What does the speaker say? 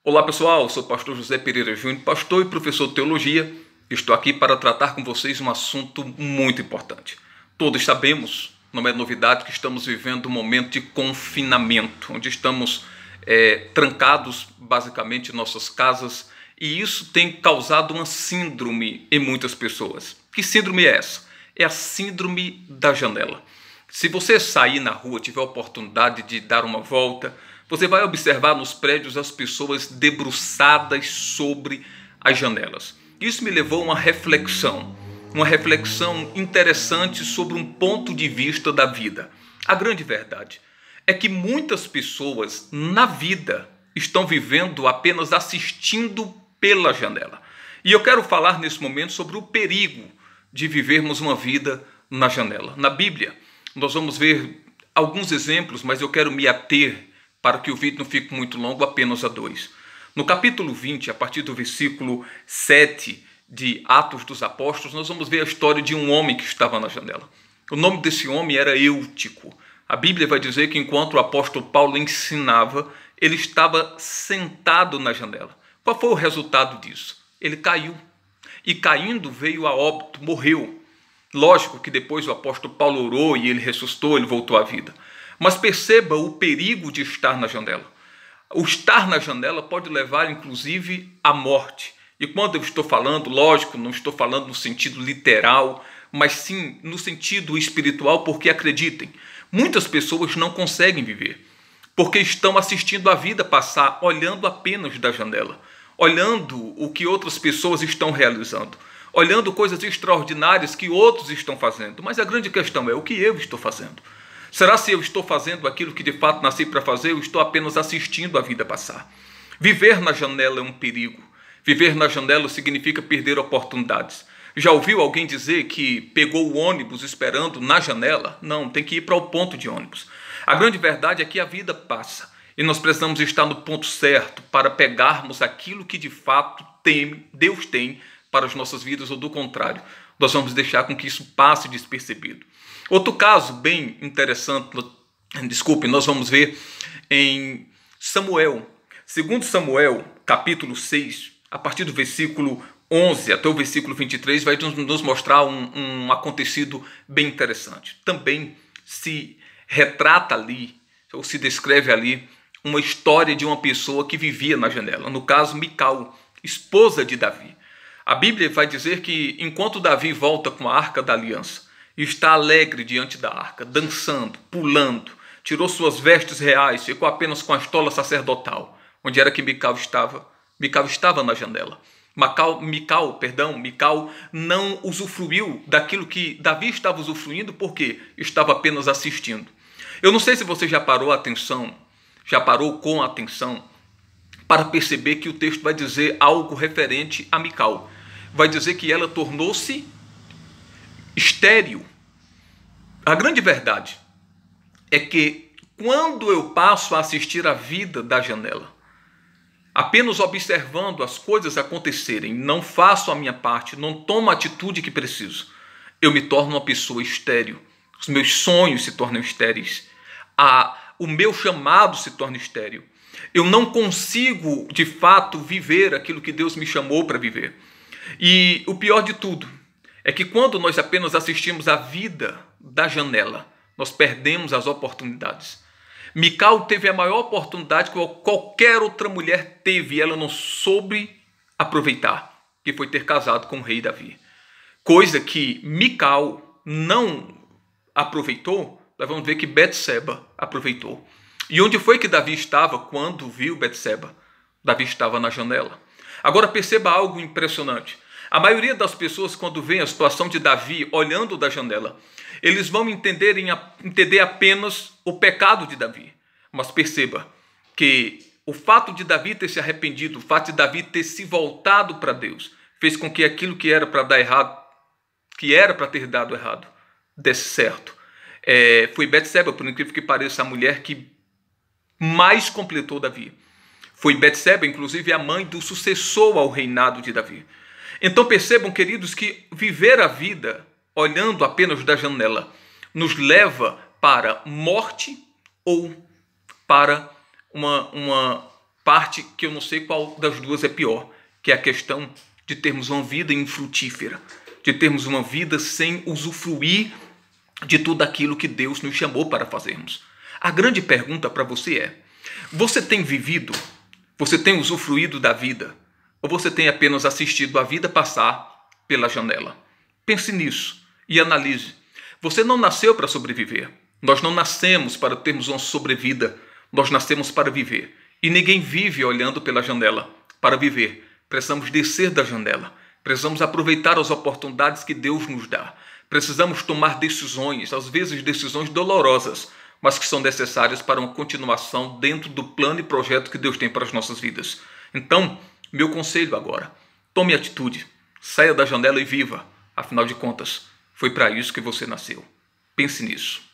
Olá pessoal, eu sou o pastor José Pereira Júnior, pastor e professor de teologia. Estou aqui para tratar com vocês um assunto muito importante. Todos sabemos, não é novidade, que estamos vivendo um momento de confinamento, onde estamos trancados basicamente em nossas casas, e isso tem causado uma síndrome em muitas pessoas. Que síndrome é essa? É a síndrome da janela. Se você sair na rua, tiver a oportunidade de dar uma volta, você vai observar nos prédios as pessoas debruçadas sobre as janelas. Isso me levou a uma reflexão interessante sobre um ponto de vista da vida. A grande verdade é que muitas pessoas na vida estão vivendo apenas assistindo pela janela. E eu quero falar nesse momento sobre o perigo de vivermos uma vida na janela. Na Bíblia, nós vamos ver alguns exemplos, mas eu quero me ater, para que o vídeo não fique muito longo, apenas a dois. No capítulo 20, a partir do versículo 7 de Atos dos Apóstolos, nós vamos ver a história de um homem que estava na janela. O nome desse homem era Eutico. A Bíblia vai dizer que enquanto o apóstolo Paulo ensinava, ele estava sentado na janela. Qual foi o resultado disso? Ele caiu. E caindo veio a óbito, morreu. Lógico que depois o apóstolo Paulo orou e ele ressuscitou, ele voltou à vida. Mas perceba o perigo de estar na janela. O estar na janela pode levar, inclusive, à morte. E quando eu estou falando, lógico, não estou falando no sentido literal, mas sim no sentido espiritual, porque acreditem, muitas pessoas não conseguem viver, porque estão assistindo a vida passar, olhando apenas da janela, olhando o que outras pessoas estão realizando, olhando coisas extraordinárias que outros estão fazendo. Mas a grande questão é o que eu estou fazendo. Será se eu estou fazendo aquilo que de fato nasci para fazer, ou estou apenas assistindo a vida passar? Viver na janela é um perigo. Viver na janela significa perder oportunidades. Já ouviu alguém dizer que pegou o ônibus esperando na janela? Não, tem que ir para o ponto de ônibus. A grande verdade é que a vida passa e nós precisamos estar no ponto certo para pegarmos aquilo que de fato Deus tem para as nossas vidas, ou do contrário, nós vamos deixar com que isso passe despercebido. Outro caso bem interessante, nós vamos ver em Samuel. Segundo Samuel, capítulo 6, a partir do versículo 11 até o versículo 23, vai nos mostrar um acontecido bem interessante. Também se retrata ali, ou se descreve ali, uma história de uma pessoa que vivia na janela. No caso, Mical, esposa de Davi. A Bíblia vai dizer que enquanto Davi volta com a Arca da Aliança, e está alegre diante da arca, dançando, pulando, tirou suas vestes reais, ficou apenas com a estola sacerdotal. Onde era que Mical estava? Mical estava na janela. Mical não usufruiu daquilo que Davi estava usufruindo, porque estava apenas assistindo. Eu não sei se você já parou com atenção para perceber que o texto vai dizer algo referente a Mical. Vai dizer que ela tornou-se estéril. A grande verdade é que quando eu passo a assistir a vida da janela, apenas observando as coisas acontecerem, não faço a minha parte, não tomo a atitude que preciso, eu me torno uma pessoa estéril. Os meus sonhos se tornam estéreis. O meu chamado se torna estéril. Eu não consigo, de fato, viver aquilo que Deus me chamou para viver. E o pior de tudo é que quando nós apenas assistimos a vida da janela, nós perdemos as oportunidades. Mical teve a maior oportunidade que qualquer outra mulher teve, e ela não soube aproveitar, que foi ter casado com o rei Davi. Coisa que Mical não aproveitou, nós vamos ver que Betseba aproveitou. E onde foi que Davi estava quando viu Betseba? Davi estava na janela. Agora perceba algo impressionante. A maioria das pessoas, quando vê a situação de Davi olhando da janela, eles vão entender apenas o pecado de Davi. Mas perceba que o fato de Davi ter se arrependido, o fato de Davi ter se voltado para Deus, fez com que aquilo que era para dar errado, que era para ter dado errado, desse certo. Foi Betseba, por incrível que pareça, a mulher que mais completou Davi. Foi Betseba, inclusive, a mãe do sucessor ao reinado de Davi. Então percebam, queridos, que viver a vida olhando apenas da janela nos leva para morte ou para uma parte que eu não sei qual das duas é pior, que é a questão de termos uma vida infrutífera, de termos uma vida sem usufruir de tudo aquilo que Deus nos chamou para fazermos. A grande pergunta para você é: você tem vivido? Você tem usufruído da vida? Ou você tem apenas assistido a vida passar pela janela? Pense nisso e analise. Você não nasceu para sobreviver. Nós não nascemos para termos uma sobrevida. Nós nascemos para viver. E ninguém vive olhando pela janela. Para viver, precisamos descer da janela. Precisamos aproveitar as oportunidades que Deus nos dá. Precisamos tomar decisões, às vezes decisões dolorosas, mas que são necessárias para uma continuação dentro do plano e projeto que Deus tem para as nossas vidas. Então, meu conselho agora: tome atitude, saia da janela e viva. Afinal de contas, foi para isso que você nasceu. Pense nisso.